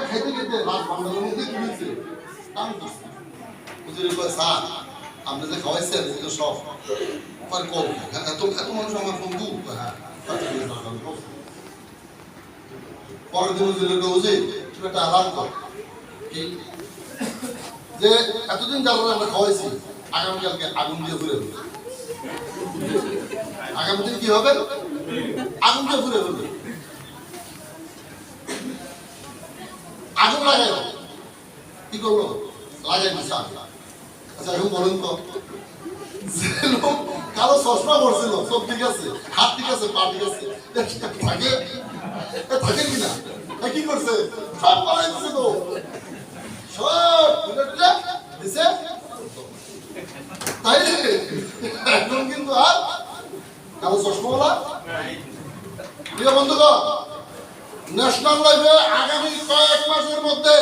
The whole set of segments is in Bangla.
খাইতে খাইতে রাত বাংলার মধ্যে কি হয়েছে টান দিচ্ছে হুজুরে কয় স্যার আপনি যে খাওয়াইছেন এগুলো সব আর কম এত এত মানুষ আমার বন্ধু হ্যাঁ পরের দিন হুজুরে কয় হুজুর তুমি একটা আলাদা কর কি যে এতদিন যারা আমরা খাওয়াইছি আগামীকালকে আগুন দিয়ে ঘুরে হবে আগামী দিন কি হবে আগুন দিয়ে ঘুরে হবে আগুন লাগাই কি করলো লাগাই দিচ্ছে আচ্ছা এখন বলেন তো যে লোক কালো চশমা পড়ছিল সব ঠিক আছে হাত ঠিক আছে পা ঠিক আছে থাকে থাকে কিনা কি করছে সব পালাই দিচ্ছে তো সব দিছে তাই এখন কিন্তু আর কালো চশমাওয়ালা প্রিয় বন্ধুগণ ন্যাশনাল লাইফে আগামী কয়েক মাসের মধ্যে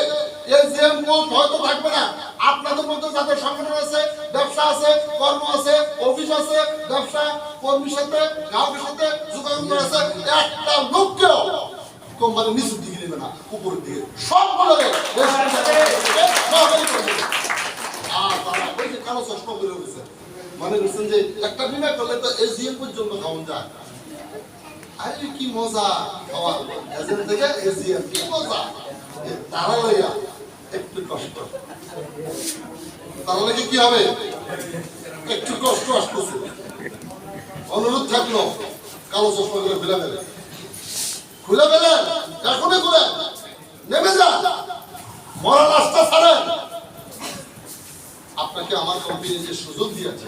এই জিএম কোর্ট হয়তো থাকবে না আপনাদের মধ্যে যাদের সংগঠন আছে ব্যবসা আছে কর্ম আছে অফিস আছে ব্যবসা কর্মীর সাথে গ্রাহকের সাথে যোগাযোগ আছে একটা লোককেও কোম্পানি নিচের দিকে নেবে না উপরের দিকে সবগুলোকে আর তারা ওই যে কালো চশমা করে উঠেছে মনে করছেন যে একটা বিমা করলে তো এই জিএম পর্যন্ত খাওয়ান যায় আরে কি মজা খাওয়া এজেন্ট থেকে এজিএম কি মজা তারা লইয়া একটু কষ্ট তারা লাগে কি হবে একটু কষ্ট আসতেছে অনুরোধ থাকলো কালো চশমা গুলো খুলে ফেলেন এখনই খুলে নেমে যা মরার রাস্তা ছাড়েন আপনাকে আমার কোম্পানি যে সুযোগ দিয়েছে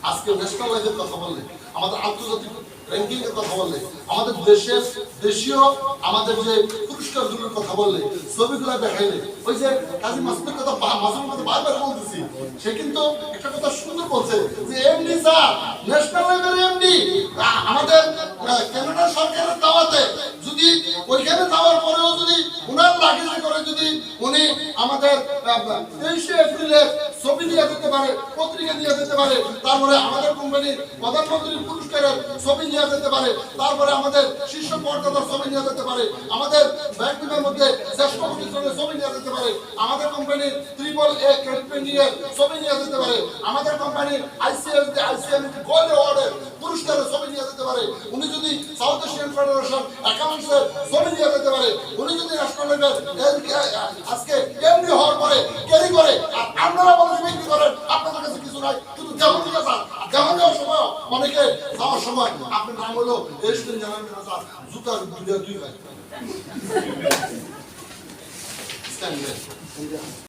আজকে ন্যাশনাল লাইফের কথা বললে আমাদের আন্তর্জাতিক র্যাঙ্কিং এর কথা বললে আমাদের দেশের দেশীয় আমাদের যে পুরস্কারগুলোর কথা বললে ছবিগুলো দেখাইলে ওই যে কাজী মাসুদের কথা মাসুদের কথা বারবার বলতেছি সে কিন্তু একটা কথা সুন্দর বলছে যে এমডি স্যার ন্যাশনাল লেভেলের এমডি আমাদের কানাডা সরকারের দাওয়াতে যদি ওইখানে যাওয়ার পরেও যদি ওনার লাগেজে করে যদি উনি আমাদের 23 এপ্রিলের ছবি নিয়ে যেতে পারে পত্রিকা নিয়ে যেতে পারে তারপরে আমাদের কোম্পানির প্রধানমন্ত্রীর পুরস্কারের ছবি নিয়ে যেতে পারে তারপরে আমাদের শীর্ষ পর্দার ছবি নিয়ে যেতে পারে আমাদের ব্যাংকের মধ্যে শ্রেষ্ঠ প্রতিষ্ঠানের ছবি নিয়ে যেতে পারে আমাদের কোম্পানির AAA ক্যাম্পেইনের ছবি নিয়ে যেতে পারে আমাদের কোম্পানির আইসিএম গোল্ড অ্যাওয়ার্ডের পুরস্কারের ছবি নিয়ে যেতে পারে উনি যদি সাউথ এশিয়ান ফেডারেশন অ্যাকাউন্টসের ছবি নিয়ে যেতে পারে উনি যদি ন্যাশনাল লেভেল আজকে এমডি হওয়ার পরে ক্যারি করে আর আপনারা বলে বিক্রি করেন আপনাদের কাছে কিছু নাই কিন্তু যেমন ঠিক আছে যেমন যাওয়ার সময় অনেকে যাওয়ার সময় আপনার নাম হলো এসবেন জানাবেন না জুতার দুই ভাই